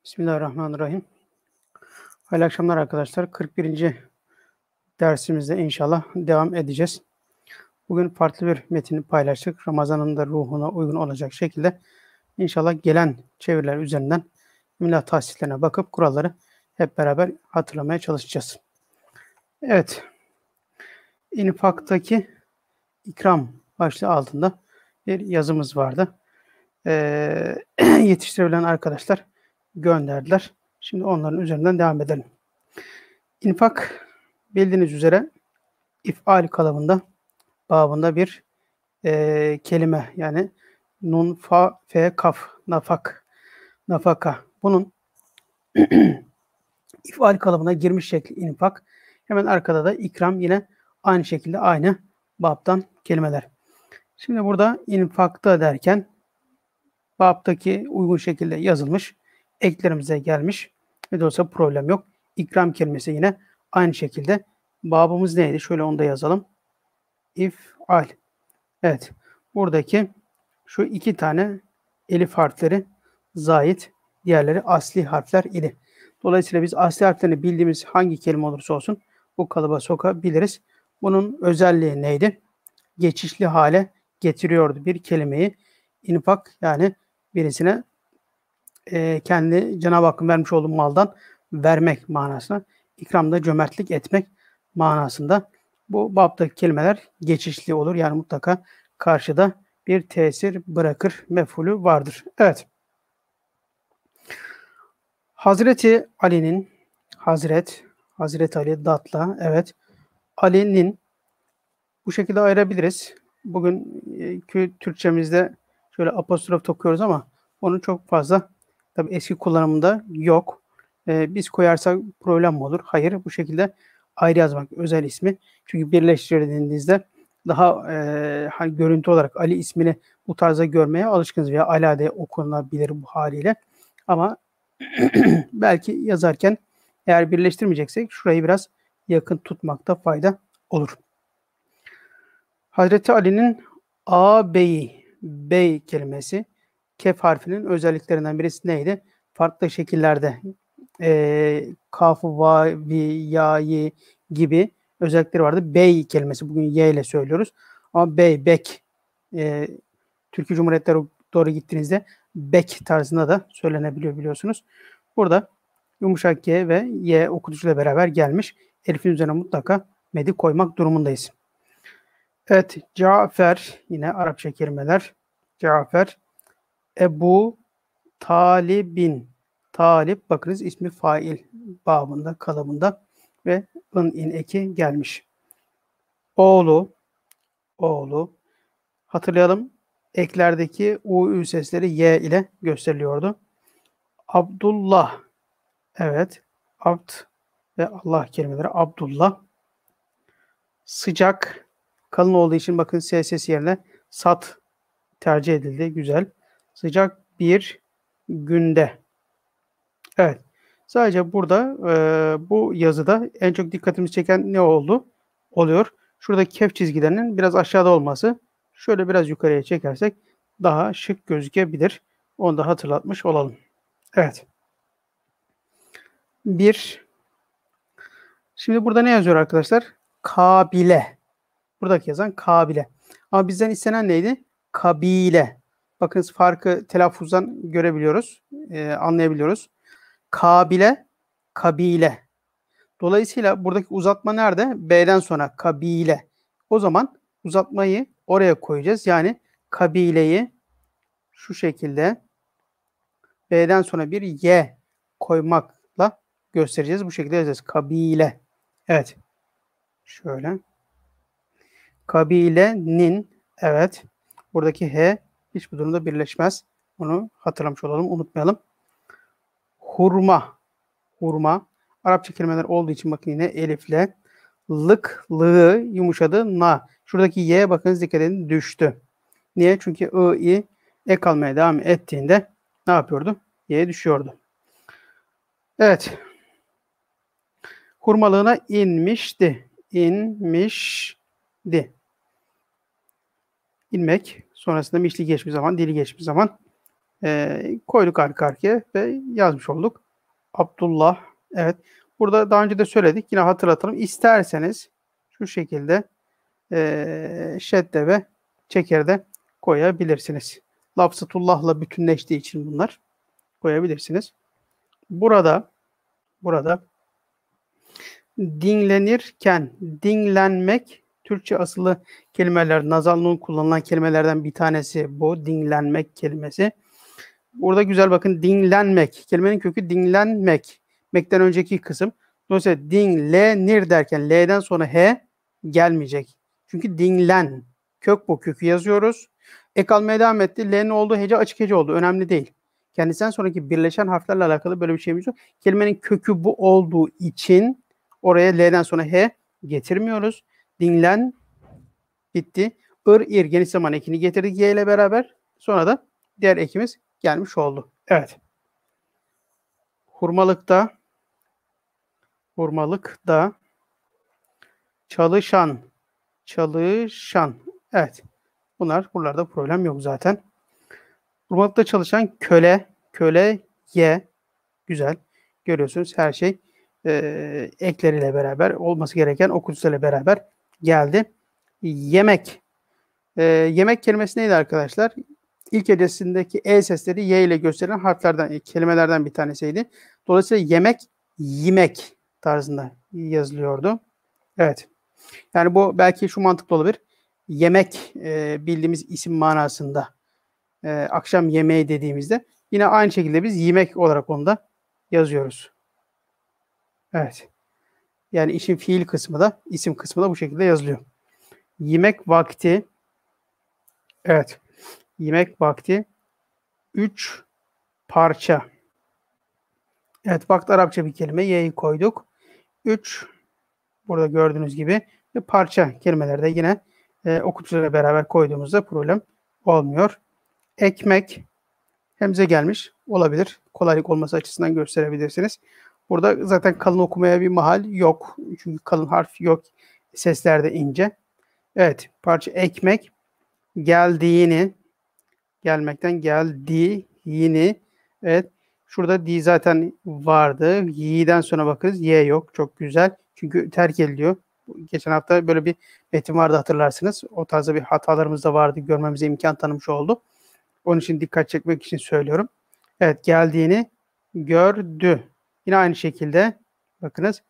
Bismillahirrahmanirrahim. Hayırlı akşamlar arkadaşlar. 41. dersimizde inşallah devam edeceğiz. Bugün farklı bir metini paylaştık. Ramazan'ın da ruhuna uygun olacak şekilde inşallah gelen çeviriler üzerinden imla tahsislerine bakıp kuralları hep beraber hatırlamaya çalışacağız. Evet. İnfaktaki ikram başlığı altında bir yazımız vardı. Yetiştirebilen arkadaşlar gönderdiler. Şimdi onların üzerinden devam edelim. İnfak bildiğiniz üzere if'al kalıbında babında bir kelime, yani nun, fa, fe, kaf, nafak, nafaka. Bunun if'al kalıbına girmiş şekli infak. Hemen arkada da ikram, yine aynı şekilde aynı babtan kelimeler. Şimdi burada infakta derken babtaki uygun şekilde yazılmış. Eklerimize gelmiş. Ne de olsa problem yok. İkram kelimesi yine aynı şekilde. Babımız neydi? Şöyle onu da yazalım. İf'al. Evet. Buradaki şu iki tane elif harfleri zait, diğerleri asli harfler idi. Dolayısıyla biz asli harflerini bildiğimiz hangi kelime olursa olsun bu kalıba sokabiliriz. Bunun özelliği neydi? Geçişli hale getiriyordu bir kelimeyi. İnfak, yani birisine kendi Cenab-ı Hakk'ın vermiş olduğu maldan vermek manasına. İkram da cömertlik etmek manasında. Bu babdaki kelimeler geçişli olur. Yani mutlaka karşıda bir tesir bırakır mef'ulü vardır. Evet. Hazreti Ali'nin, Hazreti Ali datla, evet. Ali'nin bu şekilde ayırabiliriz. Bugün Türkçemizde şöyle apostrof okuyoruz ama onun çok fazla tabii eski kullanımında yok. Biz koyarsak problem mi olur? Hayır. Bu şekilde ayrı yazmak özel ismi. Çünkü birleştirdiğinizde daha hani görüntü olarak Ali ismini bu tarzda görmeye alışkınız veya Ala diye okunabilir bu haliyle. Ama belki yazarken eğer birleştirmeyeceksek şurayı biraz yakın tutmakta fayda olur. Hazreti Ali'nin ağabeyi, bey kelimesi, kef harfinin özelliklerinden birisi neydi? Farklı şekillerde kafı, vavi, ya'yı gibi özellikleri vardı. Bey kelimesi, bugün y ile söylüyoruz. Ama bey, bek, Türkiye Cumhuriyetleri doğru gittiğinizde bek tarzında da söylenebiliyor biliyorsunuz. Burada yumuşak G ve Y okutuşuyla beraber gelmiş. Elif'in üzerine mutlaka medi koymak durumundayız. Evet, Cafer, yine Arapça kelimeler. Cafer, Ebu Talib'in. Talip, bakınız ismi fail babında, kalıbında ve in eki gelmiş. Oğlu. Hatırlayalım, eklerdeki ü sesleri y ile gösteriliyordu. Abdullah, evet. Abd ve Allah kelimeleri. Abdullah. Sıcak, kalın olduğu için bakın s sesi yerine sat tercih edildi. Güzel. Sıcak bir günde. Evet. Sadece burada bu yazıda en çok dikkatimizi çeken ne oluyor. Şuradaki kef çizgilerinin biraz aşağıda olması. Şöyle biraz yukarıya çekersek daha şık gözükebilir. Onu da hatırlatmış olalım. Evet. Şimdi burada ne yazıyor arkadaşlar? Kabile. Buradaki yazan kabile. Ama bizden istenen neydi? Kabile. Bakınız, farkı telaffuzdan görebiliyoruz, anlayabiliyoruz. Kabile, kabile. Dolayısıyla buradaki uzatma nerede? B'den sonra kabile. O zaman uzatmayı oraya koyacağız. Yani kabileyi şu şekilde B'den sonra bir Y koymakla göstereceğiz. Bu şekilde yazacağız. Kabile. Evet. Şöyle. Kabilenin, evet. Buradaki H hiçbir durumda birleşmez. Onu hatırlamış olalım, unutmayalım. Hurma. Arapça kelimeler olduğu için bakın yine elifle. Lığı yumuşadı. Na. Şuradaki Y, bakınız dikkat edin, düştü. Niye? Çünkü I ek almaya devam ettiğinde ne yapıyordu? Y düşüyordu. Evet. Hurmalığına inmişti. İnmek. Sonrasında mişli geçmiş zaman, dili geçmiş zaman Koyduk arka arkaya ve yazmış olduk. Abdullah. Evet. Burada daha önce de söyledik. Yine hatırlatalım. İsterseniz şu şekilde şedde ve çekerde koyabilirsiniz. Lafzatullah'la bütünleştiği için bunlar koyabilirsiniz. Burada dinlenirken dinlenmek Türkçe asıllı kelimeler, nazal nun kullanılan kelimelerden bir tanesi bu. Dinlenmek kelimesi. Burada güzel bakın, dinlenmek. Kelimenin kökü dinlenmek. Mek'ten önceki kısım. Dolayısıyla dinlenir derken L'den sonra H gelmeyecek. Çünkü dinlen. Kök bu. Kökü yazıyoruz. Ek almaya devam etti. L'nin olduğu hece açık hece oldu. Önemli değil. Kendisinden sonraki birleşen harflerle alakalı böyle bir şeyimiz yok. Kelimenin kökü bu olduğu için oraya L'den sonra H getirmiyoruz. Dinlen bitti. Ir geniş zaman ekini getirdik Y ile beraber. Sonra da diğer ekimiz gelmiş oldu. Evet. Hurmalıkta çalışan. Evet. Buralarda problem yok zaten. Hurmalıkta çalışan köleye. Güzel. Görüyorsunuz her şey ekleriyle beraber, olması gereken okuyucuyla beraber geldi. Yemek. Yemek kelimesi neydi arkadaşlar? İlk hecesindeki E sesleri Y ile gösterilen harflerden, kelimelerden bir tanesiydi. Dolayısıyla yemek tarzında yazılıyordu. Evet. Yani bu belki şu mantıklı olabilir. Yemek bildiğimiz isim manasında. Akşam yemeği dediğimizde yine aynı şekilde biz yemek olarak onu da yazıyoruz. Evet. Yani işin fiil kısmı da, isim kısmı da bu şekilde yazılıyor. Yemek vakti. Evet. Yemek vakti. 3 parça. Evet, vakti Arapça bir kelime. Y'yi koyduk. 3 burada gördüğünüz gibi ve parça kelimelerde yine okuyucuyla beraber koyduğumuzda problem olmuyor. Ekmek. Hemze gelmiş. Olabilir. Kolaylık olması açısından gösterebilirsiniz. Burada zaten kalın okumaya bir mahal yok. Çünkü kalın harf yok. Sesler de ince. Evet. Parça ekmek. Gelmekten geldiğini. Evet. Şurada di zaten vardı. Y'den sonra bakırız. Y yok. Çok güzel. Çünkü terk ediliyor. Geçen hafta böyle bir metin vardı, hatırlarsınız. O tarzda bir hatalarımız da vardı. Görmemize imkan tanımış oldu. Onun için dikkat çekmek için söylüyorum. Evet, geldiğini gördü. Yine aynı şekilde bakınız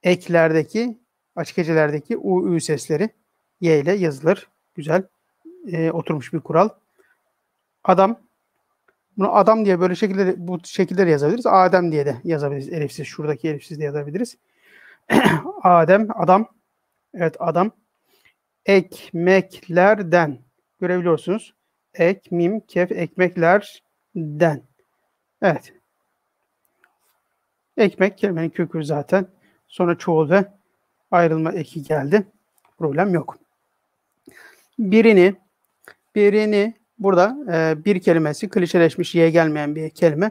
eklerdeki, açık hecelerdeki U, Ü sesleri Y ile yazılır. Güzel oturmuş bir kural. Adam. Bunu adam diye böyle şekilde, bu şekilde de yazabiliriz. Adem diye de yazabiliriz. Elifsiz. Şuradaki elifsiz de yazabiliriz. Adam. Evet, adam. Ekmeklerden. Görebiliyorsunuz. Ek, mim, kef, ekmeklerden. Evet. Ekmek kelimenin kökü zaten. Sonra çoğul ve ayrılma eki geldi. Problem yok. Birini burada bir kelimesi klişeleşmiş, y'ye gelmeyen bir kelime.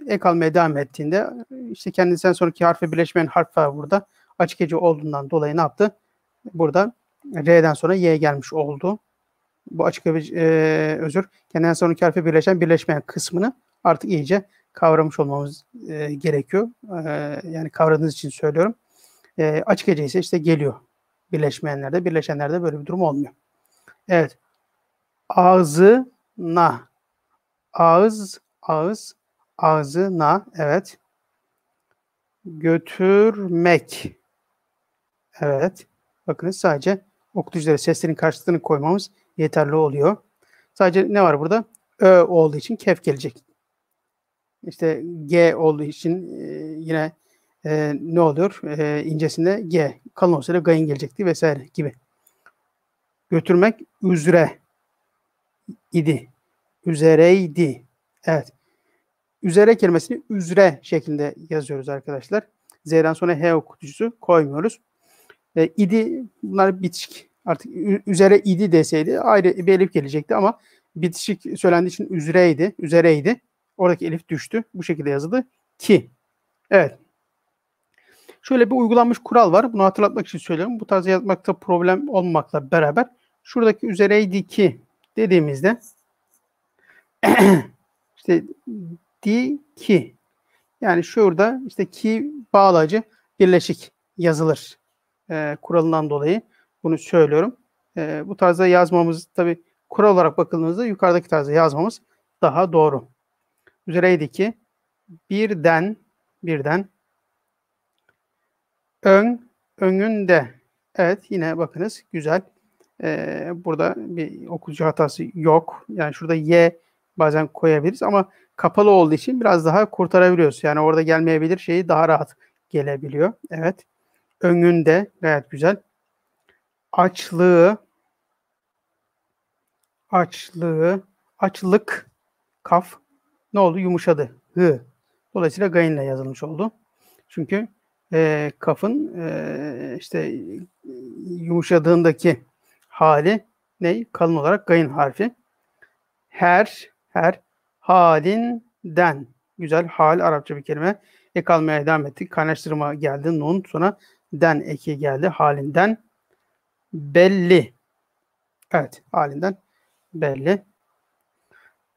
Ek almaya devam ettiğinde işte kendisinden sonraki harfe birleşmeyen harf var burada. Açık hece olduğundan dolayı ne yaptı? Burada R'den sonra Y gelmiş oldu. Bu açık hece, kendinden sonraki harfe birleşmeyen kısmını artık iyice kavramış olmamız gerekiyor. Yani kavradığınız için söylüyorum. Açık hece ise işte geliyor. Birleşmeyenlerde, birleşenlerde böyle bir durum olmuyor. Evet. Ağzına. Ağzına. Evet. Götürmek. Evet. Bakınız sadece okuyuculara seslerin karşılığını koymamız yeterli oluyor. Sadece ne var burada? Ö olduğu için kef gelecek. İşte G olduğu için yine ne olur? İncesinde G. Kalın olsa da gayın gelecekti vesaire gibi. Götürmek üzere idi. Üzereydi. Evet. Üzere kelimesini üzre şeklinde yazıyoruz arkadaşlar. Z'den sonra H okuyucusu koymuyoruz. İdi, bunlar bitişik. Artık üzere idi deseydi ayrı bir elif gelecekti ama bitişik söylendiği için üzereydi. Oradaki elif düştü. Bu şekilde yazıldı ki. Evet. Şöyle bir uygulanmış kural var. Bunu hatırlatmak için söylüyorum. Bu tarz yazmakta problem olmamakla beraber şuradaki üzereydi ki dediğimizde İşte di ki. Yani şurada işte ki bağlacı birleşik yazılır. Kuralından dolayı bunu söylüyorum. Bu tarzda yazmamız tabi kural olarak bakıldığınızda yukarıdaki tarzda yazmamız daha doğru. Üzereydi ki birden önünde. Evet yine bakınız güzel. Burada bir okuyucu hatası yok. Yani şurada y bazen koyabiliriz ama kapalı olduğu için biraz daha kurtarabiliyoruz. Yani orada gelmeyebilir şeyi daha rahat gelebiliyor. Evet. Önünde gayet güzel. Açlığı, açlık, kaf ne oldu? Yumuşadı. Hı. Dolayısıyla gayinle yazılmış oldu. Çünkü kafın işte yumuşadığındaki hali ne? Kalın olarak gayın harfi. Her halinden. Güzel. Hal Arapça bir kelime. Ek almaya devam ettik. Kaynaştırma geldi. Nun sonra den eki geldi. Halinden belli. Evet. Halinden belli.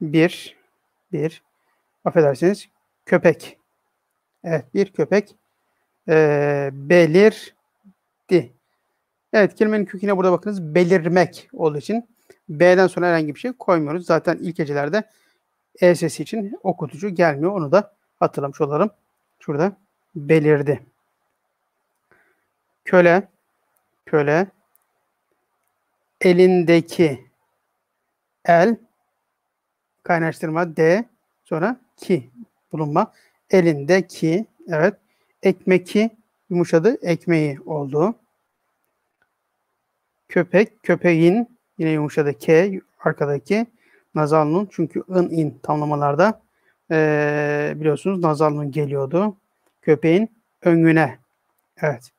Bir affedersiniz. Köpek. Evet. Bir köpek belirdi. Evet. Kelimenin köküne burada bakınız. Belirmek olduğu için B'den sonra herhangi bir şey koymuyoruz. Zaten ilk hecelerde E sesi için okutucu gelmiyor. Onu da hatırlamış olalım. Şurada belirdi. Köle, elindeki, el, kaynaştırma D, sonra ki bulunma. Elindeki, evet. Ekmeki, yumuşadı, ekmeği oldu. Köpeğin, yine yumuşadı K, arkadaki nazal nun. Çünkü in tamlamalarda biliyorsunuz nazal nun geliyordu. Köpeğin önüne, evet.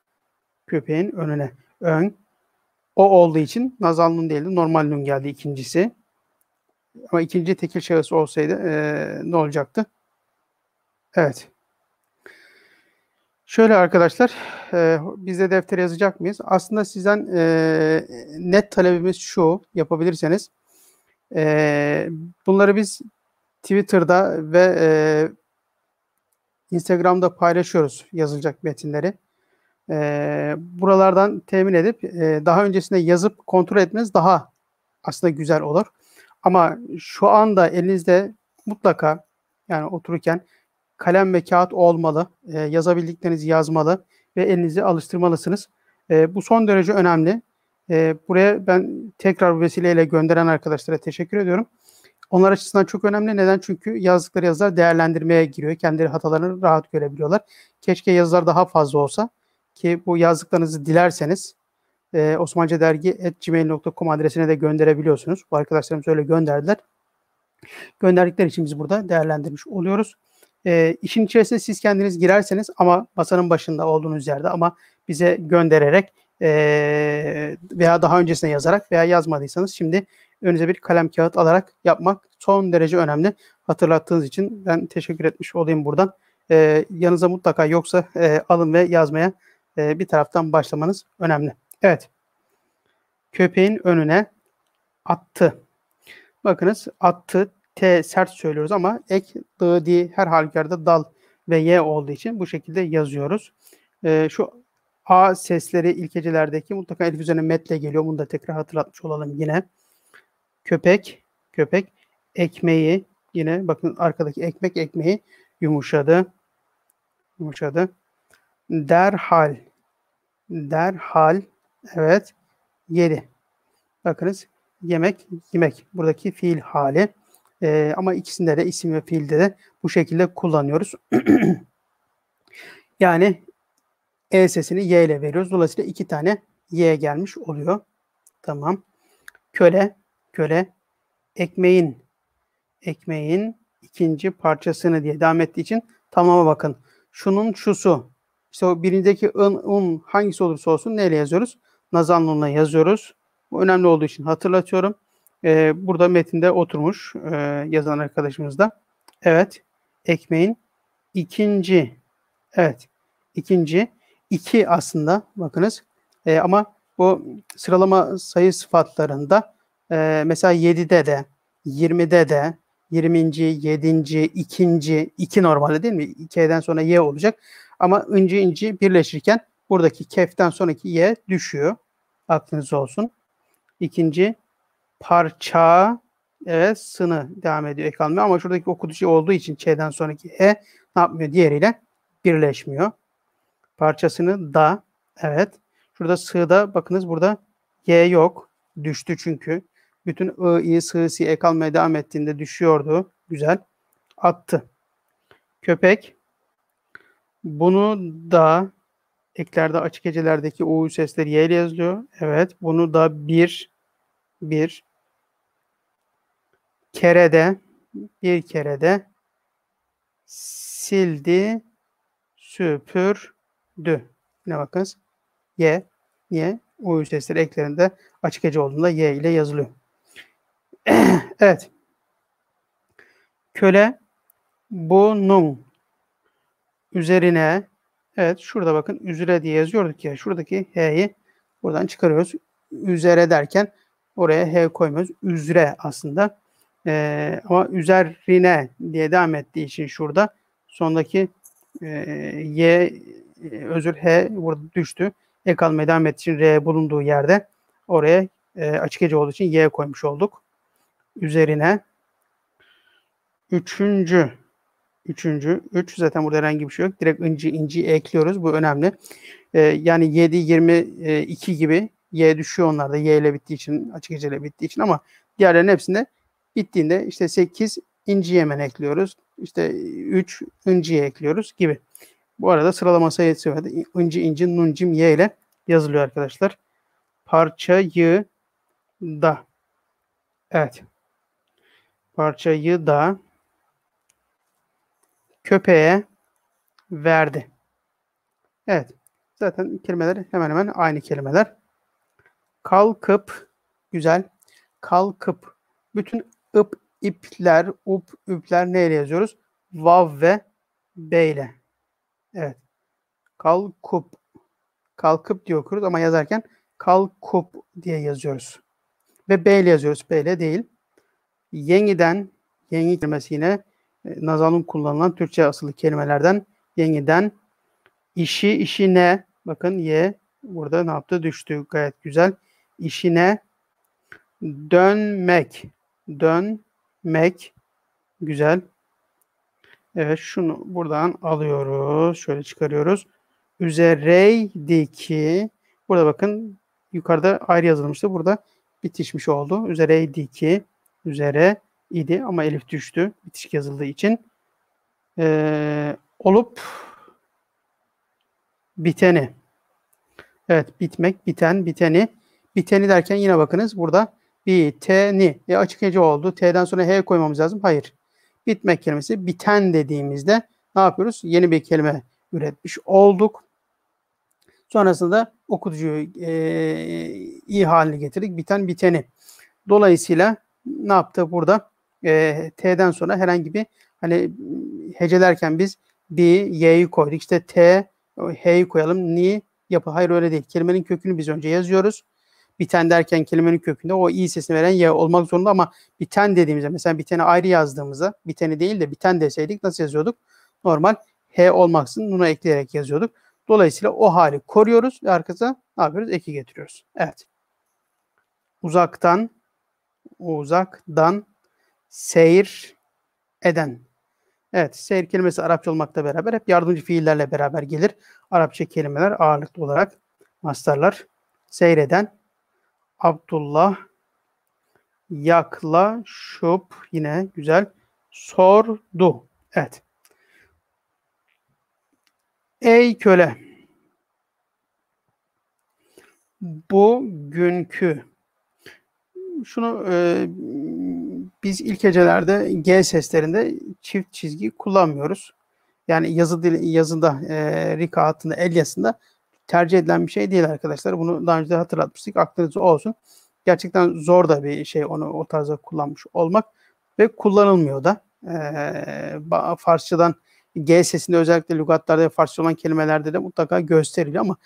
Köpeğin önüne, ön. O olduğu için nazal nun değildi. Normal nun geldi ikincisi. Ama ikinci tekil şahıs olsaydı ne olacaktı? Evet. Şöyle arkadaşlar, biz de deftere yazacak mıyız? Aslında sizden net talebimiz şu, yapabilirseniz. Bunları biz Twitter'da ve Instagram'da paylaşıyoruz yazılacak metinleri. Buralardan temin edip daha öncesinde yazıp kontrol etmeniz daha aslında güzel olur. Ama şu anda elinizde mutlaka yani otururken kalem ve kağıt olmalı. Yazabildiklerinizi yazmalı ve elinizi alıştırmalısınız. Bu son derece önemli. Buraya ben tekrar bu vesileyle gönderen arkadaşlara teşekkür ediyorum. Onlar açısından çok önemli. Neden? Çünkü yazdıkları yazılar değerlendirmeye giriyor. Kendileri hatalarını rahat görebiliyorlar. Keşke yazılar daha fazla olsa ki bu yazdıklarınızı dilerseniz osmancadergi@gmail.com adresine de gönderebiliyorsunuz. Bu arkadaşlarımız öyle gönderdiler. Gönderdikleri için biz burada değerlendirmiş oluyoruz. İşin içerisine siz kendiniz girerseniz ama masanın başında olduğunuz yerde ama bize göndererek veya daha öncesine yazarak veya yazmadıysanız şimdi önünüze bir kalem kağıt alarak yapmak son derece önemli. Hatırlattığınız için ben teşekkür etmiş olayım buradan. Yanınıza mutlaka yoksa alın ve yazmaya bir taraftan başlamanız önemli. Evet. Köpeğin önüne attı. Bakınız attı. T sert söylüyoruz ama ek, dı, di her halükarda dal ve y olduğu için bu şekilde yazıyoruz. Şu A sesleri ilk hecelerdeki mutlaka elif üzerine metle geliyor. Bunu da tekrar hatırlatmış olalım yine. Köpek, ekmeği, yine bakın arkadaki ekmeği yumuşadı. Derhal, evet, yedi. Bakınız yemek. Buradaki fiil hali. Ama ikisinde de isim ve fiilde de bu şekilde kullanıyoruz. Yani E sesini Y ile veriyoruz. Dolayısıyla 2 tane Y gelmiş oluyor. Tamam. Köle, ekmeğin ikinci parçasını diye devam ettiği için tamama bakın. Şunun şusu. İşte o birindeki un hangisi olursa olsun neyle yazıyoruz? Nazal nunla yazıyoruz. Bu önemli olduğu için hatırlatıyorum. Burada metinde oturmuş yazan arkadaşımız da. Evet. Ekmeğin ikinci. Evet. İkinci. 2 aslında bakınız. Ama bu sıralama sayı sıfatlarında mesela 7'de de 20'de de 20. 7. 2. 2 normalde değil mi? K'den sonra Y olacak. Ama inci birleşirken buradaki keften sonraki Y düşüyor. Aklınız olsun. İkinci parça, evet, sını devam ediyor ek almıyor ama şuradaki okutucu olduğu için Ç'den sonraki E ne yapmıyor? Diğeriyle birleşmiyor. Parçasını da, evet. Şurada sığda bakınız burada Y yok. Düştü çünkü. Bütün I, I, sı, si ek almaya devam ettiğinde düşüyordu. Güzel. Attı. Köpek. Bunu da eklerde açık hecelerdeki U sesleri Y ile yazılıyor. Evet. Bunu da bir kerede sildi, süpürdü. Yine bakınız. Y. Niye? U sesleri eklerinde açık hece olduğunda Y ile yazılıyor. Evet. Köle bunun üzerine, evet, şurada bakın üzere diye yazıyorduk ya. Şuradaki H'yi buradan çıkarıyoruz. Üzere derken oraya H koymuyoruz. Üzre aslında. Ama üzerine diye devam ettiği için şurada sondaki Y, H burada düştü. Ek almaya devam ettiği için R bulunduğu yerde oraya açık hece olduğu için Y koymuş olduk. Üzerine üç zaten burada herhangi bir şey yok. Direkt inci ekliyoruz. Bu önemli. Yani 7, 22 gibi Y düşüyor onlarda. Y ile bittiği için, açık heceyle bittiği için ama diğerlerinin hepsinde bittiğinde işte 8 inciyi hemen ekliyoruz. İşte 3 inciyi ekliyoruz gibi. Bu arada sıralama sayısı var. İnci, nuncim, Y ile yazılıyor arkadaşlar. Parçayı da. Evet. Parçayı da köpeğe verdi. Evet. Zaten kelimeler hemen hemen aynı kelimeler. Kalkıp, güzel. Kalkıp. Bütün ipler, üpler neyle yazıyoruz? Vav ve B ile. Evet. Kalkup. Kalkıp diye okuyoruz ama yazarken kalkup diye yazıyoruz. Ve B ile yazıyoruz. B ile değil. Yeniden, yeni kelimesi yine nazalun kullanılan Türkçe asıllı kelimelerden. Yeniden. İşine, bakın Y burada ne yaptı? Düştü. Gayet güzel. İşine dönmek. Güzel. Evet, şunu buradan alıyoruz. Şöyle çıkarıyoruz. Üzereydi burada bakın yukarıda ayrı yazılmıştı. Burada bitişmiş oldu. Üzereydi ki üzere idi ama elif düştü. Bitişik yazıldığı için. Olup biteni. Evet, bitmek, biten, biteni. Biteni derken yine bakınız burada biteni. Açık hece oldu. T'den sonra H koymamız lazım. Hayır. Bitmek kelimesi biten dediğimizde ne yapıyoruz? Yeni bir kelime üretmiş olduk. Sonrasında okutucuyu i haline getirdik. Biten, biteni. Dolayısıyla ne yaptı burada? T'den sonra herhangi bir hani hecelerken biz bir y'yi koyduk. İşte T, H'yi koyalım. Ni yapı. Hayır, öyle değil. Kelimenin kökünü biz önce yazıyoruz. Biten derken kelimenin kökünde o i sesini veren y olmak zorunda ama biten dediğimizde mesela biteni ayrı yazdığımızda biteni değil de biten deseydik nasıl yazıyorduk? Normal H olmaksızın nunu ekleyerek yazıyorduk. Dolayısıyla o hali koruyoruz ve arkasına ne yapıyoruz? Eki getiriyoruz. Evet. Uzaktan seyir eden. Evet, seyir kelimesi Arapça olmakla beraber hep yardımcı fiillerle beraber gelir. Arapça kelimeler ağırlıklı olarak mastarlar. Seyreden, Abdullah, yaklaşıp, yine güzel, sordu. Evet. Ey köle, bugünkü. Şunu biz ilk hecelerde G seslerinde çift çizgi kullanmıyoruz. Yani yazıda, rikaatında, el yazısında tercih edilen bir şey değil arkadaşlar. Bunu daha önce de hatırlatmıştık. Aklınızda olsun. Gerçekten zor da bir şey onu o tarzda kullanmış olmak ve kullanılmıyor da. Farsçadan G sesinde özellikle lügatlarda ve Farsça olan kelimelerde de mutlaka gösteriliyor ama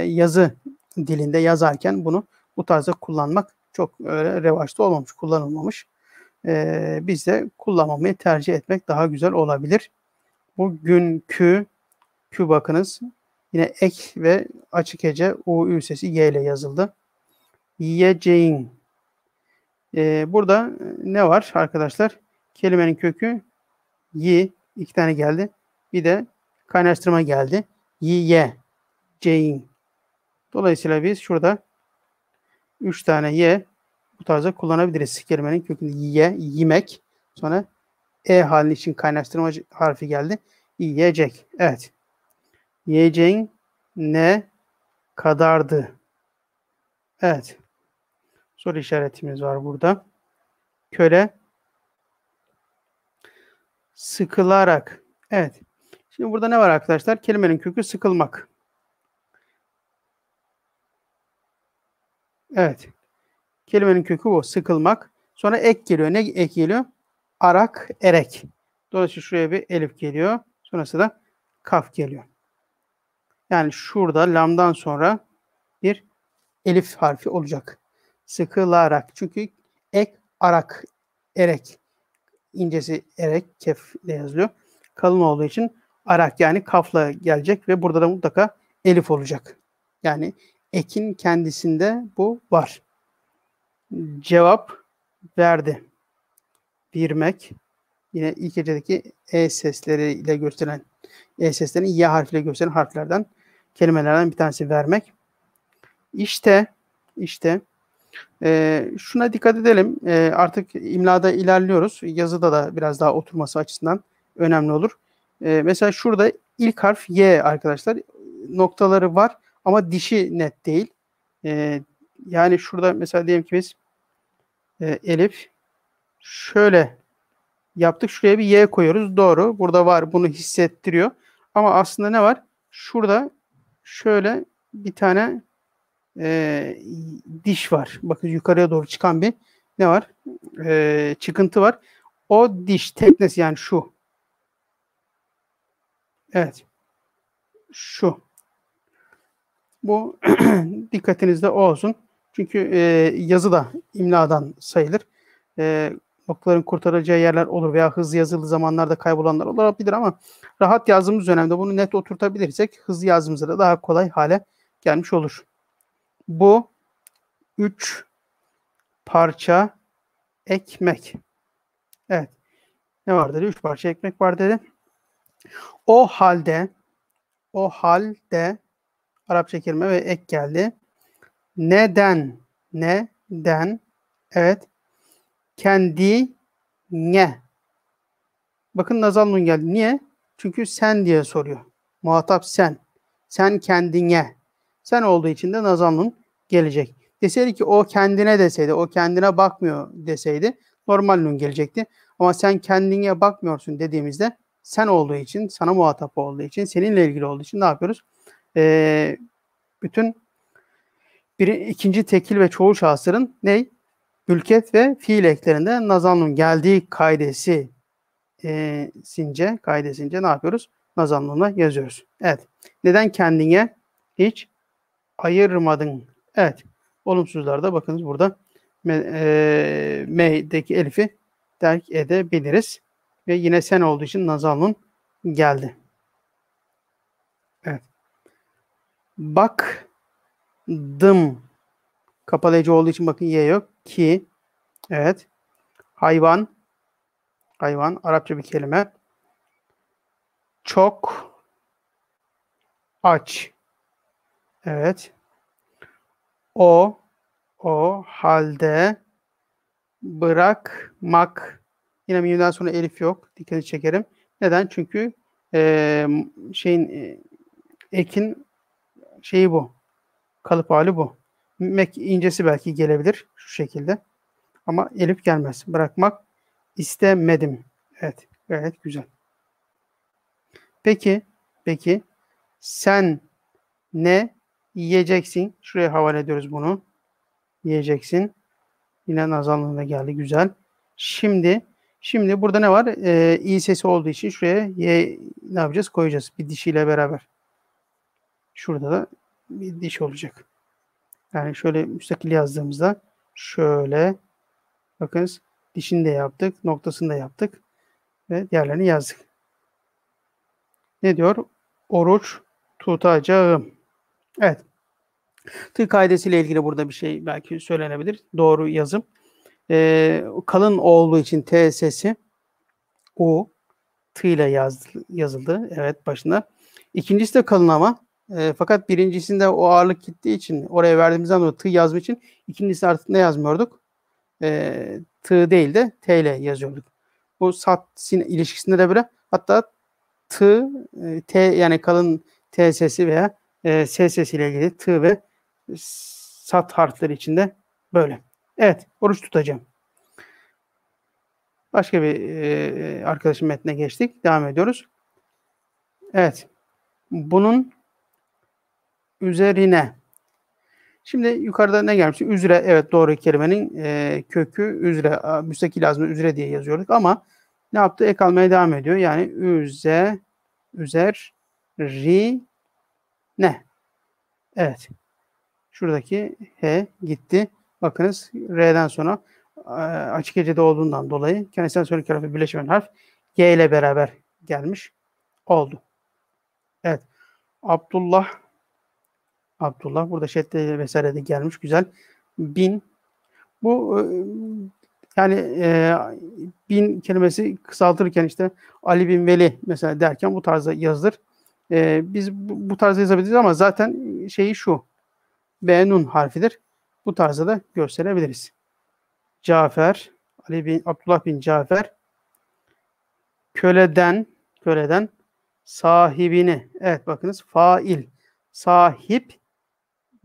yazı dilinde yazarken bunu bu tarzda kullanmak çok öyle revaçta olmamış, kullanılmamış. biz de kullanmamayı tercih etmek daha güzel olabilir. Bugünkü Q bakınız. Yine ek ve açık hece U, Ü sesi Y ile yazıldı. Yiyeceğin. Burada ne var arkadaşlar? Kelimenin kökü yi. 2 tane geldi. Bir de kaynaştırma geldi. Yiyeceğin. Dolayısıyla biz şurada 3 tane y bu tarzda kullanabiliriz. Kelimenin kökünde yemek. Sonra halin için kaynaştırma harfi geldi. Yiyecek. Evet. Yiyeceğin ne kadardı? Evet. Soru işaretimiz var burada. Köle sıkılarak. Evet. Şimdi burada ne var arkadaşlar? Kelimenin kökü sıkılmak. Evet. Kelimenin kökü bu. Sıkılmak. Sonra ek geliyor. Ne ek geliyor? Arak, erek. Dolayısıyla şuraya bir elif geliyor. Sonrasında da kaf geliyor. Yani şurada lamdan sonra bir elif harfi olacak. Sıkılarak. Çünkü ek, arak, erek. İncesi erek, kef ile yazılıyor. Kalın olduğu için arak yani kafla gelecek ve burada da mutlaka elif olacak. Yani ekin kendisinde bu var. Cevap verdi. Vermek. Yine ilk hecedeki E sesleriyle gösterilen E seslerini Y harfiyle gösteren harflerden kelimelerden bir tanesi vermek. İşte şuna dikkat edelim. Artık imlada ilerliyoruz. Yazıda da biraz daha oturması açısından önemli olur. Mesela şurada ilk harf Y arkadaşlar. Noktaları var ama dişi net değil. Yani şurada mesela diyelim ki biz elif şöyle yaptık. Şuraya bir Y koyuyoruz. Doğru. Burada var. Bunu hissettiriyor. Ama aslında ne var? Şurada şöyle bir tane diş var. Bakın yukarıya doğru çıkan bir ne var? Çıkıntı var. O diş teknesi yani şu. Evet. Şu. Bu dikkatinizde olsun. Çünkü yazı da imladan sayılır. Noktaların kurtarılacağı yerler olur veya hızlı yazılı zamanlarda kaybolanlar olabilir ama rahat yazdığımız dönemde bunu net oturtabilirsek hızlı yazdığımızda da daha kolay hale gelmiş olur. Bu 3 parça ekmek. Evet. Ne var dedi? 3 parça ekmek var dedi. O halde Arapça kelime ve ek geldi. Neden evet kendine. Bakın nazal nun geldi. Niye? Çünkü sen diye soruyor. Muhatap sen. Sen kendine. Sen olduğu için de nazal nun gelecek. Deseydi ki o kendine deseydi, o kendine bakmıyor deseydi normal nun gelecekti. Ama sen kendine bakmıyorsun dediğimizde sen olduğu için, sana muhatap olduğu için, seninle ilgili olduğu için ne yapıyoruz? Bütün ikinci tekil ve çoğul şahısların mülkiyet ve fiil eklerinde nazal nun geldiği kaidesince ne yapıyoruz? Nazal nun'la yazıyoruz. Evet. Neden kendine hiç ayırmadın? Evet. Olumsuzlarda bakınız burada M'deki elifi terk edebiliriz. Ve yine sen olduğu için nazal nun geldi. Evet. Baktım. Kapalı hece olduğu için bakın Y yok. Ki. Evet. Hayvan. Arapça bir kelime. Çok aç. Evet. O halde bırakmak. Yine mimden sonra elif yok. Dikkati çekerim. Neden? Çünkü ekin şeyi bu. Kalıp hali bu. Mek incesi belki gelebilir şu şekilde. Ama elif gelmez. Bırakmak istemedim. Evet. Gayet güzel. Peki sen ne yiyeceksin? Şuraya havale ediyoruz bunu. Yiyeceksin. Yine nazarlığında geldi. Güzel. Şimdi burada ne var? İ sesi olduğu için şuraya y ne yapacağız? Koyacağız. Bir dişiyle beraber. Şurada da bir diş olacak. Yani şöyle müstakil yazdığımızda şöyle bakınız Dişini de yaptık. Noktasını da yaptık. Ve diğerlerini yazdık. Ne diyor? Oruç tutacağım. Evet. Tığ kaidesiyle ilgili burada bir şey belki söylenebilir. Doğru yazım. Kalın olduğu için T sesi U T ile yazıldı. Evet, başında. İkincisi de kalın ama fakat birincisinde o ağırlık gittiği için oraya verdiğimizden dolayı T yazmak için ikincisi artık ne yazmıyorduk? T değil de T ile yazıyorduk. Bu sat sin ilişkisinde de böyle, hatta T yani kalın T sesi veya S sesiyle ilgili T ve sat harfleri içinde böyle. Evet, oruç tutacağım. Başka bir arkadaşın metnine geçtik. Devam ediyoruz. Evet. Bunun üzerine. Şimdi yukarıda ne gelmiş? Üzere. Evet, doğru, kelimenin kökü üzere. Müstakil yazma üzere diye yazıyorduk ama ne yaptı? Ek almaya devam ediyor. Yani üzerine. Evet. Şuradaki H gitti. Bakınız R'den sonra açık hecede olduğundan dolayı kendisinden sonraki harfi birleşen harf G ile beraber gelmiş oldu. Evet. Abdullah burada şedde vesaire de gelmiş. Güzel. Bin. Bu yani bin kelimesi kısaltırken işte Ali bin Veli mesela derken bu tarzda yazılır. Biz bu tarzda yazabiliriz ama zaten şeyi şu. B nun harfidir. Bu tarzda da gösterebiliriz. Cafer, Abdullah bin Cafer, köleden sahibini. Evet, bakınız fail. Sahip.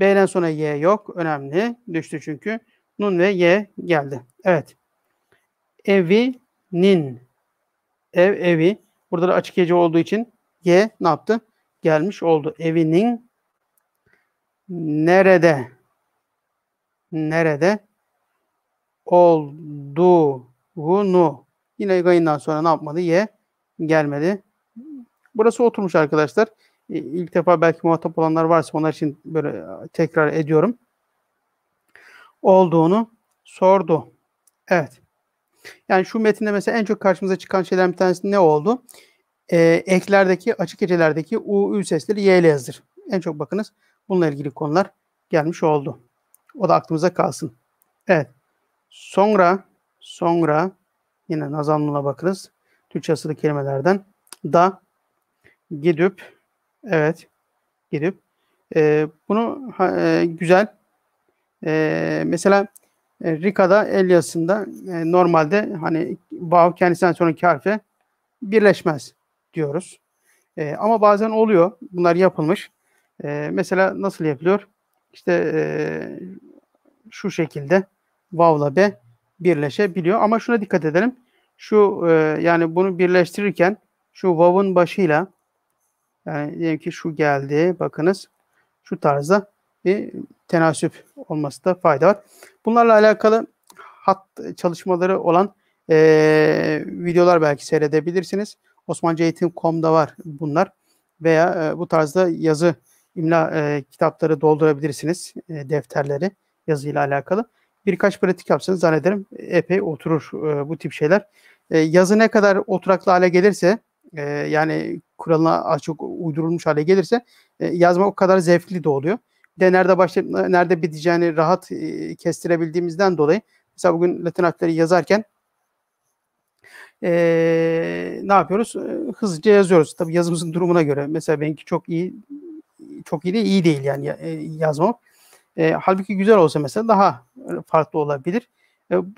B'den sonra Y yok. Önemli. Düştü çünkü. Nun ve Y geldi. Evet. Evinin. Evi. Burada da açık hece olduğu için Y ne yaptı? Gelmiş oldu. Evinin nerede olduğunu. Yine gayından sonra ne yapmadı? Y gelmedi. Burası oturmuş arkadaşlar. İlk defa belki muhatap olanlar varsa onlar için böyle tekrar ediyorum. Olduğunu sordu. Evet. Yani şu metinde mesela en çok karşımıza çıkan şeylerden bir tanesi ne oldu? Eklerdeki, açık hecelerdeki U, Ü sesleri Y ile yazılır. En çok bakınız bununla ilgili konular gelmiş oldu. O da aklımıza kalsın. Evet. Sonra yine nazamlığına bakınız. Türkçe asıllı kelimelerden da gidip, evet, gidip bunu güzel. Mesela Rika'da el yazısında normalde hani vav kendisinden sonraki harfe birleşmez diyoruz. Ama bazen oluyor. Bunlar yapılmış. Mesela nasıl yapılıyor? İşte şu şekilde vav'la B birleşebiliyor. Ama şuna dikkat edelim. Şu yani bunu birleştirirken şu vav'ın başıyla, yani diyelim ki şu geldi. Bakınız şu tarzda bir tenasüp olmasında fayda var. Bunlarla alakalı hat çalışmaları olan videolar belki seyredebilirsiniz. osmancaeğitim.com'da var bunlar. Veya bu tarzda yazı imla kitapları doldurabilirsiniz. Defterleri yazıyla alakalı. Birkaç pratik yapsanız zannederim epey oturur bu tip şeyler. Yazı ne kadar oturaklı hale gelirse, yani kuralına az çok uydurulmuş hale gelirse yazma o kadar zevkli de oluyor. Bir de nerede başlayıp nerede biteceğini rahat kestirebildiğimizden dolayı mesela bugün Latin harfleri yazarken ne yapıyoruz? Hızlıca yazıyoruz. Tabii yazımızın durumuna göre. Mesela benimki çok iyi de iyi değil yani yazmam. Halbuki güzel olsa mesela daha farklı olabilir.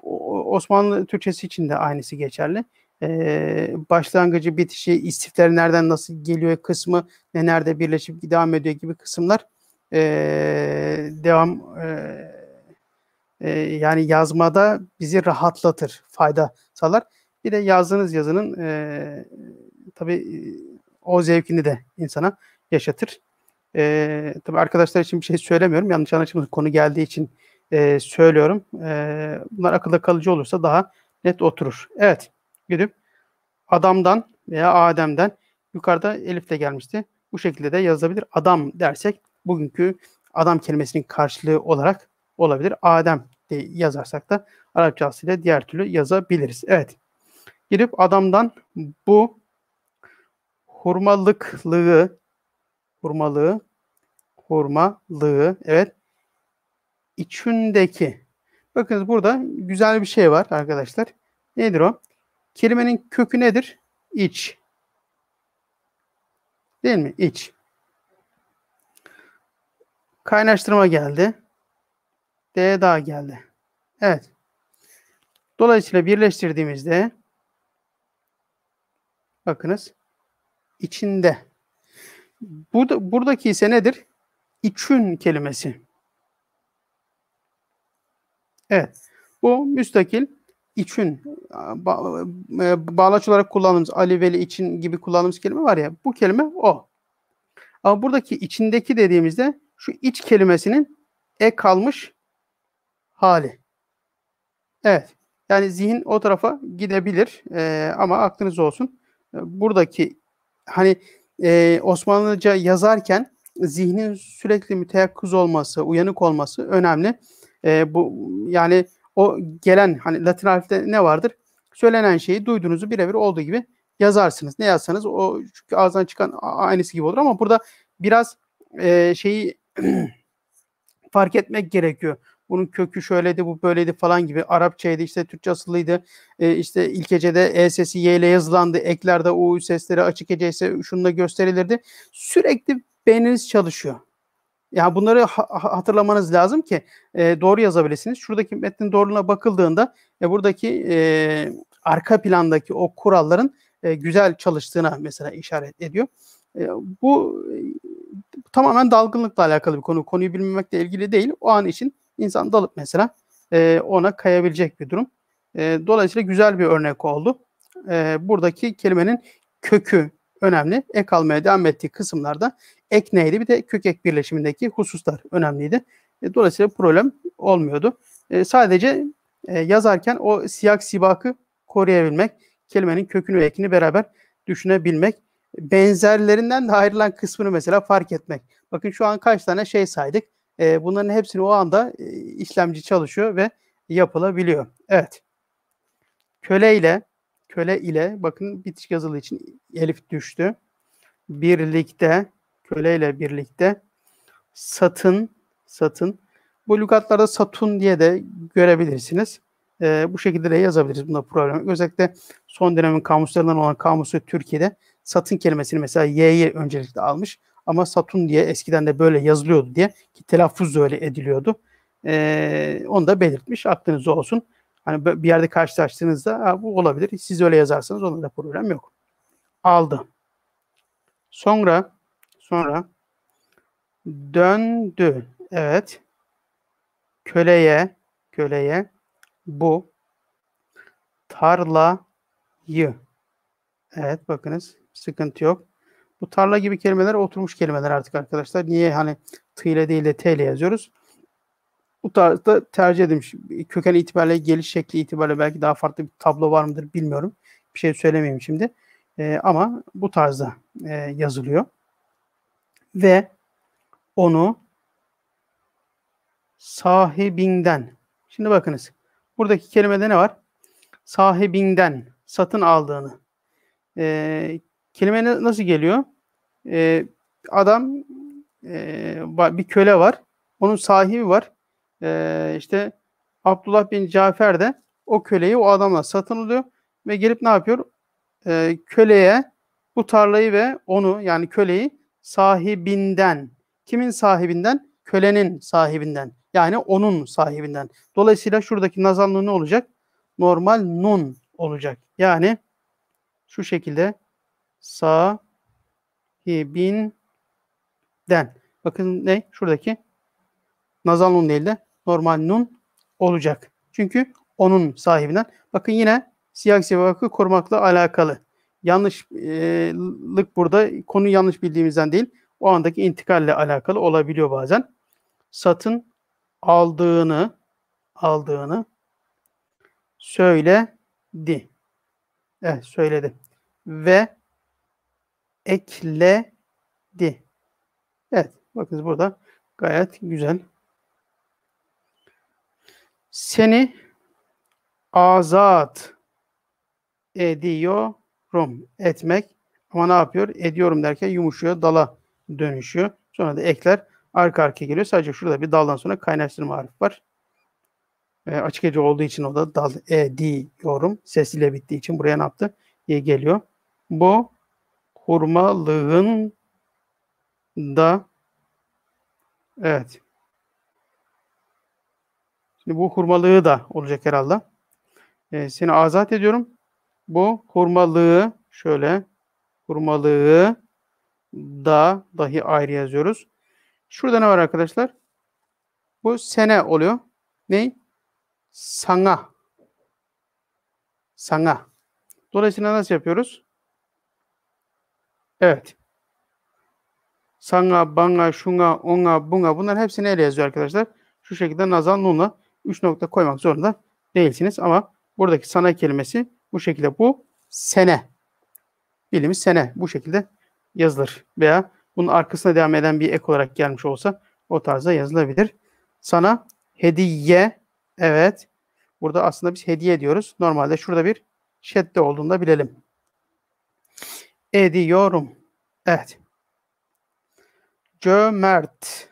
Osmanlı Türkçesi için de aynısı geçerli. Başlangıcı, bitişi, istifleri nereden nasıl geliyor kısmı, ne nerede birleşip devam ediyor gibi kısımlar yani yazmada bizi rahatlatır, fayda sağlar. Bir de yazdığınız yazının tabii o zevkini de insana yaşatır. Tabii arkadaşlar için bir şey söylemiyorum. Yanlış anlaşılmasın, konu geldiği için söylüyorum. Bunlar akılda kalıcı olursa daha net oturur. Evet. Gidip adamdan veya Adem'den, yukarıda elif de gelmişti. Bu şekilde de yazılabilir. Adam dersek bugünkü adam kelimesinin karşılığı olarak olabilir. Adem diye yazarsak da Arapçasıyla diğer türlü yazabiliriz. Evet. Girip adamdan bu hurmalığı, evet, içindeki. Bakın burada güzel bir şey var arkadaşlar. Nedir o? Kelimenin kökü nedir? İç. Değil mi? İç. Kaynaştırma geldi. D daha geldi. Evet. Dolayısıyla birleştirdiğimizde bakınız içinde. Buradaki ise nedir? İçün kelimesi. Evet. Bu müstakil için bağlaç olarak kullandığımız Ali Veli için gibi kullandığımız kelime var ya, bu kelime o. Ama buradaki içindeki dediğimizde şu iç kelimesinin kalmış hali. Evet. Yani zihin o tarafa gidebilir. Ama aklınız olsun. Buradaki hani Osmanlıca yazarken zihnin sürekli müteyakkız olması, uyanık olması önemli. Bu yani o gelen hani Latin harfte ne vardır? Söylenen şeyi duyduğunuzu birebir olduğu gibi yazarsınız. Ne yazsanız o çünkü ağızdan çıkan aynısı gibi olur ama burada biraz şeyi fark etmek gerekiyor. Bunun kökü şöyleydi, bu böyleydi falan gibi. Arapçaydı, işte Türkçe asıllıydı. İşte ilk hecede E sesi Y ile yazılandı. Eklerde U sesleri açık hece ise şununla gösterilirdi. Sürekli beyniniz çalışıyor. Yani bunları hatırlamanız lazım ki doğru yazabilirsiniz. Şuradaki metnin doğruluğuna bakıldığında buradaki arka plandaki o kuralların güzel çalıştığına mesela işaret ediyor. Bu tamamen dalgınlıkla alakalı bir konu. Konuyu bilmemekle ilgili değil. O an için insan dalıp mesela ona kayabilecek bir durum. Dolayısıyla güzel bir örnek oldu. Buradaki kelimenin kökü önemli. Ek almaya devam ettiği kısımlarda ek neydi? Bir de kök ek birleşimindeki hususlar önemliydi. Dolayısıyla problem olmuyordu. Sadece yazarken o siyak sibakı koruyabilmek, kelimenin kökünü ve ekini beraber düşünebilmek, benzerlerinden de ayrılan kısmını mesela fark etmek. Bakın şu an kaç tane şey saydık. Bunların hepsini o anda işlemci çalışıyor ve yapılabiliyor. Evet. Köle ile bakın bitişik yazılı için elif düştü. Birlikte, köleyle birlikte satın. Bu lügatlarda satun diye de görebilirsiniz. Bu şekilde de yazabiliriz. Bunda problem yok. Özellikle son dönemin kamuslarından olan Kamusu Türkiye'de satın kelimesini mesela y'yi öncelikle almış. Ama satun diye eskiden de böyle yazılıyordu diye ki telaffuz da öyle ediliyordu. Onu da belirtmiş. Aklınızda olsun. Hani bir yerde karşılaştığınızda bu olabilir. Siz öyle yazarsanız onda da problem yok. Aldı. Sonra döndü. Evet. Köleye bu tarlayı. Evet, bakınız sıkıntı yok. Bu tarla gibi kelimeler oturmuş kelimeler artık arkadaşlar. Niye hani t ile değil de t ile yazıyoruz? Bu tarzda tercih edilmiş. Köken itibariyle, geliş şekli itibariyle belki daha farklı bir tablo var mıdır bilmiyorum. Bir şey söylemeyeyim şimdi. Ama bu tarzda yazılıyor. Ve onu sahibinden. Şimdi bakınız. Buradaki kelimede ne var? Sahibinden satın aldığını. Kelime nasıl geliyor? Adam bir köle var. Onun sahibi var. İşte Abdullah bin Cafer de o köleyi o adamla satın alıyor ve gelip ne yapıyor? Köleye bu tarlayı ve onu yani köleyi sahibinden. Kimin sahibinden? Kölenin sahibinden. Yani onun sahibinden. Dolayısıyla şuradaki nazanlı ne olacak? Normal nun olacak. Yani şu şekilde sahibinden. Bakın ne? Şuradaki nazal nun değil de normal nun olacak. Çünkü onun sahibinden. Bakın yine siyak sibakı korumakla alakalı. Yanlışlık burada konuyu yanlış bildiğimizden değil, o andaki intikalle alakalı olabiliyor bazen. Satın aldığını söyledi. Evet, söyledi. Ve ekledi. Evet, bakınız burada gayet güzel. Seni azat ediyorum. Etmek. Ama ne yapıyor? Ediyorum derken yumuşuyor. Dala dönüşüyor. Sonra da ekler arka arkaya geliyor. Sadece şurada bir daldan sonra kaynaştırma harfi var. Açık hece olduğu için o da dal ediyorum. Ses ile bittiği için buraya ne yaptı? Geliyor. Bu hurmalığın da evet. Şimdi bu hurmalığı da olacak herhalde. Seni azat ediyorum. Bu hurmalığı şöyle hurmalığı da dahi ayrı yazıyoruz. Şurada ne var arkadaşlar? Bu sene oluyor. Ne? Sana. Sana. Dolayısıyla nasıl yapıyoruz? Evet. Sana, bana, şuna, ona, buna bunların hepsini ele yazıyor arkadaşlar. Şu şekilde nazal nunla 3 nokta koymak zorunda değilsiniz. Ama buradaki sana kelimesi bu şekilde bu sene. Bildiğimiz sene bu şekilde yazılır. Veya bunun arkasına devam eden bir ek olarak gelmiş olsa o tarzda yazılabilir. Sana hediye. Evet. Burada aslında biz hediye diyoruz. Normalde şurada bir şedde olduğunu da bilelim. Ediyorum. Evet. Cömert.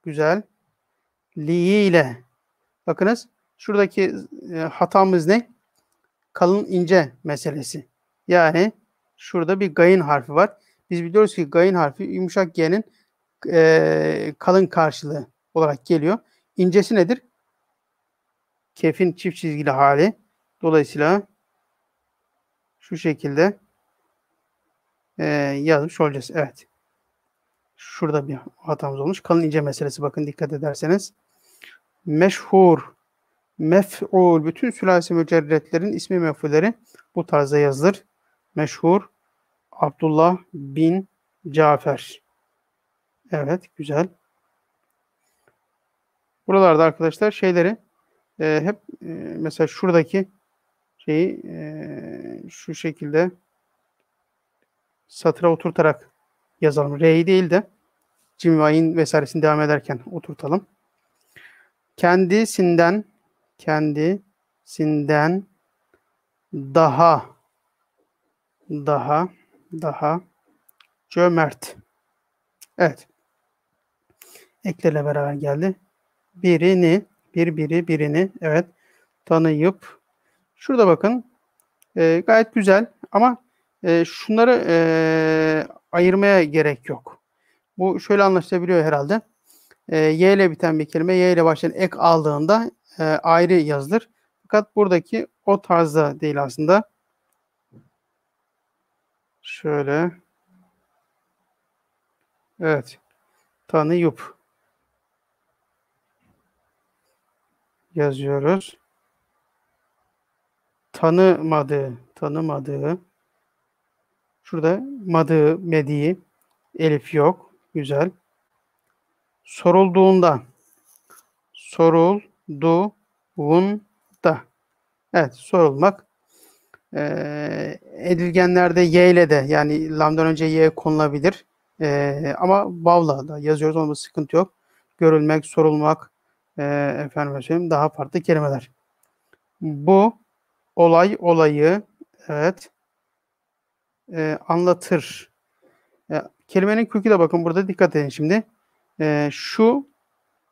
Güzel. Liyle. Bakınız şuradaki hatamız ne? Kalın ince meselesi. Yani şurada bir gayın harfi var. Biz biliyoruz ki gayın harfi yumuşak G'nin kalın karşılığı olarak geliyor. İncesi nedir? Kefin çift çizgili hali. Dolayısıyla şu şekilde yazmış olacağız. Evet. Şurada bir hatamız olmuş. Kalın ince meselesi bakın dikkat ederseniz. Meşhur, mef'ul, bütün sülasi mücerretlerin ismi mef'ulleri bu tarzda yazılır. Meşhur, Abdullah bin Cafer. Evet, güzel. Buralarda arkadaşlar şeyleri hep mesela şuradaki şeyi şu şekilde satıra oturtarak yazalım. R'yi değil de cimvayın vesairesini devam ederken oturtalım. Kendisinden daha daha cömert. Evet. Eklerle beraber geldi. Birini evet tanıyıp şurada bakın gayet güzel ama şunları ayırmaya gerek yok. Bu şöyle anlaşılabiliyor herhalde. Y ile biten bir kelime Y ile başlayan ek aldığında ayrı yazılır. Fakat buradaki o tarzda değil aslında. Şöyle. Evet. Tanıyıp yazıyoruz. Tanımadığı. Şurada madığı, mediği, elif yok. Güzel. Sorulduğunda. Evet, sorulmak. Edilgenlerde Y ile de yani lamdan önce Y konulabilir. Ama vav'la da yazıyoruz. Onda sıkıntı yok. Görülmek, sorulmak, efendim söyleyeyim daha farklı kelimeler. Bu olayı evet anlatır. Kelimenin kökü de bakın burada dikkat edin şimdi. Şu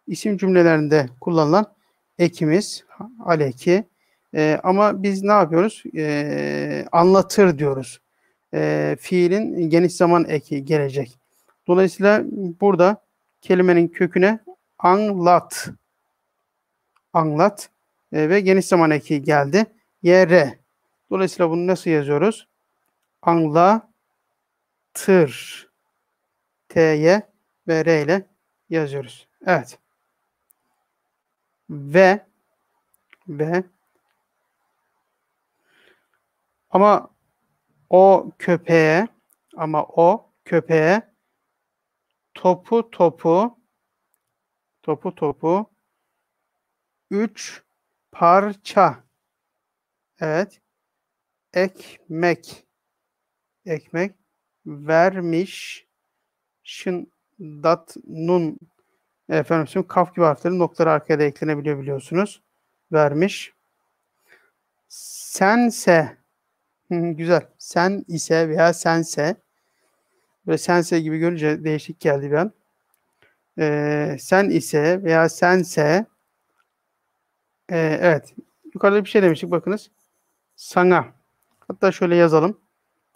isim cümlelerinde kullanılan ekimiz aleki. Ama biz ne yapıyoruz? Anlatır diyoruz. Fiilin geniş zaman eki gelecek. Dolayısıyla burada kelimenin köküne anlat ve geniş zaman eki geldi. Yere. Dolayısıyla bunu nasıl yazıyoruz? Anlatır. T'ye ve R ile yazıyoruz. Evet. Ve ama o köpeğe topu 3 parça evet ekmek vermiş nun efendim kaf gibi harflerin noktaları arkaya da eklenebiliyor biliyorsunuz. vermiş. Sense. Güzel. Sen ise veya sense. Böyle sense gibi görünce değişik geldi bir an. Sen ise veya sense. Evet. Yukarıda bir şey demiştik bakınız. Sana. Hatta şöyle yazalım.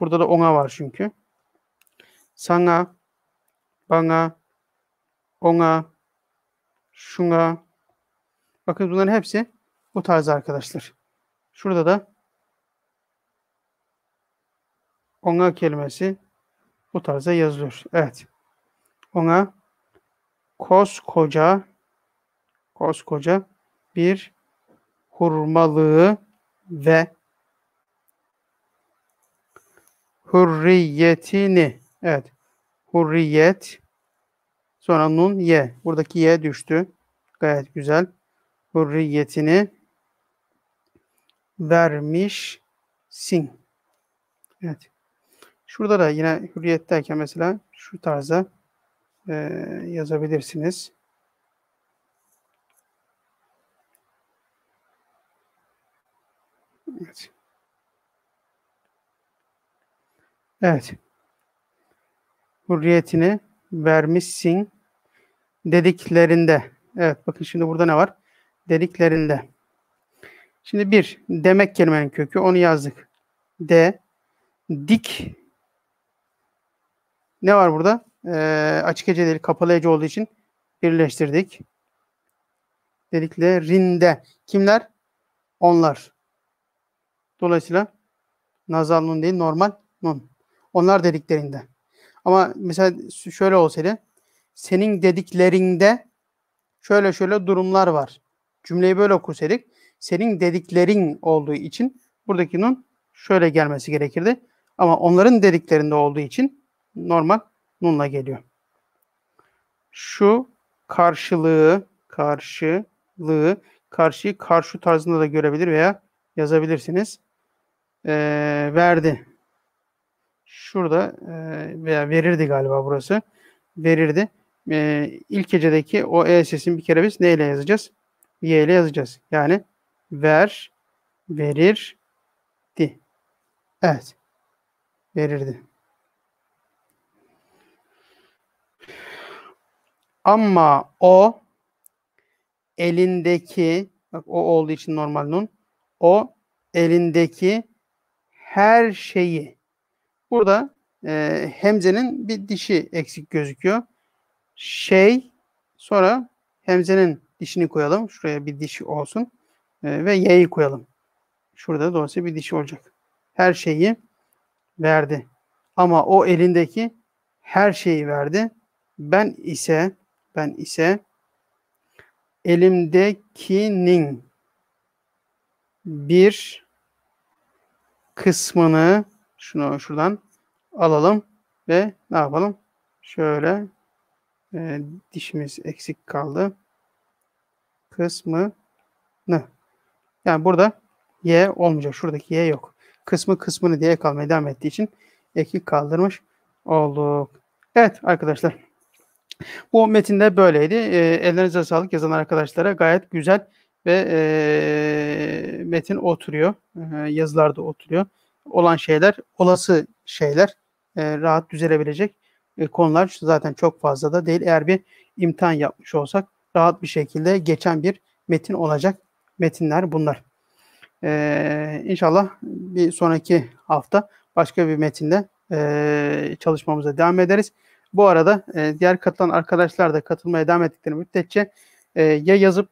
Burada da ona var çünkü. Sana, bana, ona, şuna. Bakın bunların hepsi bu tarz arkadaşlar. Şurada da ona kelimesi bu tarzda yazılıyor. Evet. Ona koskoca bir hurmalığı ve hürriyetini. Evet. Hürriyet. Sonra nun ye. Buradaki ye düştü. Gayet güzel. Hürriyetini vermişsin. Evet. Şurada da yine hürriyet derken mesela şu tarzda yazabilirsiniz. Evet. Evet. Hürriyetini vermişsin dediklerinde. Evet bakın şimdi burada ne var? Dediklerinde. Şimdi bir demek kelimenin kökü onu yazdık. Dik ne var burada? Açık hece değil kapalı hece olduğu için birleştirdik. Dediklerinde. Kimler? Onlar. Dolayısıyla nazal nun değil normal nun. Onlar dediklerinde. Ama mesela şöyle olsaydı senin dediklerinde şöyle durumlar var. Cümleyi böyle okursaydık senin dediklerin olduğu için buradaki nun şöyle gelmesi gerekirdi. Ama onların dediklerinde olduğu için normal nunla geliyor. Şu karşıyı karşı tarzında da görebilir veya yazabilirsiniz. Verdi. Şurada veya verirdi galiba burası. Verirdi. İlk hecedeki o e sesini bir kere biz neyle yazacağız? Y ile yazacağız. Yani verirdi. Evet. Verirdi. Ama o elindeki bak o olduğu için normal nun. O elindeki her şeyi. Burada hemzenin bir dişi eksik gözüküyor. Şey sonra hemzenin dişini koyalım. Şuraya bir dişi olsun. Ve y'yi koyalım. Şurada dolayısıyla bir dişi olacak. Her şeyi verdi. Ama o elindeki her şeyi verdi. Ben ise elimdekinin bir kısmını şunu şuradan alalım ve ne yapalım? Şöyle dişimiz eksik kaldı. Kısmını. Yani burada y olmayacak. Şuradaki y yok. Kısmını diye kalmaya devam ettiği için eki kaldırmış olduk. Evet arkadaşlar. Bu metinde böyleydi. Ellerinize sağlık yazan arkadaşlara gayet güzel ve metin oturuyor. Yazılarda oturuyor. Olan şeyler, olası şeyler rahat düzelebilecek konular zaten çok fazla da değil. Eğer bir imtihan yapmış olsak rahat bir şekilde geçen bir metin olacak metinler bunlar. İnşallah bir sonraki hafta başka bir metinde çalışmamıza devam ederiz. Bu arada diğer katılan arkadaşlar da katılmaya devam ettikleri müddetçe ya yazıp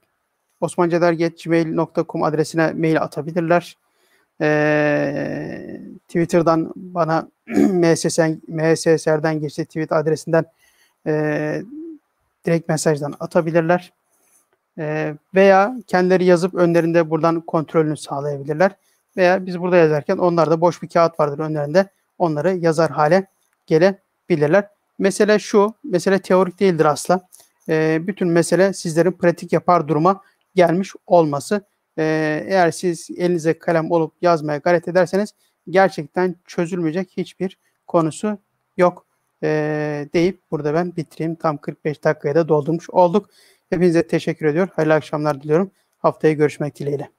osmancadergi@gmail.com adresine mail atabilirler. Twitter'dan bana MSSR'den geçti tweet adresinden direkt mesajdan atabilirler. Veya kendileri yazıp önlerinde buradan kontrolünü sağlayabilirler. Veya biz burada yazarken onlar da boş bir kağıt vardır önlerinde. Onları yazar hale gelebilirler. Mesele teorik değildir asla. Bütün mesele sizlerin pratik yapar duruma gelmiş olması. Eğer siz elinize kalem olup yazmaya gayret ederseniz gerçekten çözülmeyecek hiçbir konusu yok deyip burada ben bitireyim. Tam 45 dakikaya da doldurmuş olduk. Hepinize teşekkür ediyorum. Hayırlı akşamlar diliyorum. Haftaya görüşmek dileğiyle.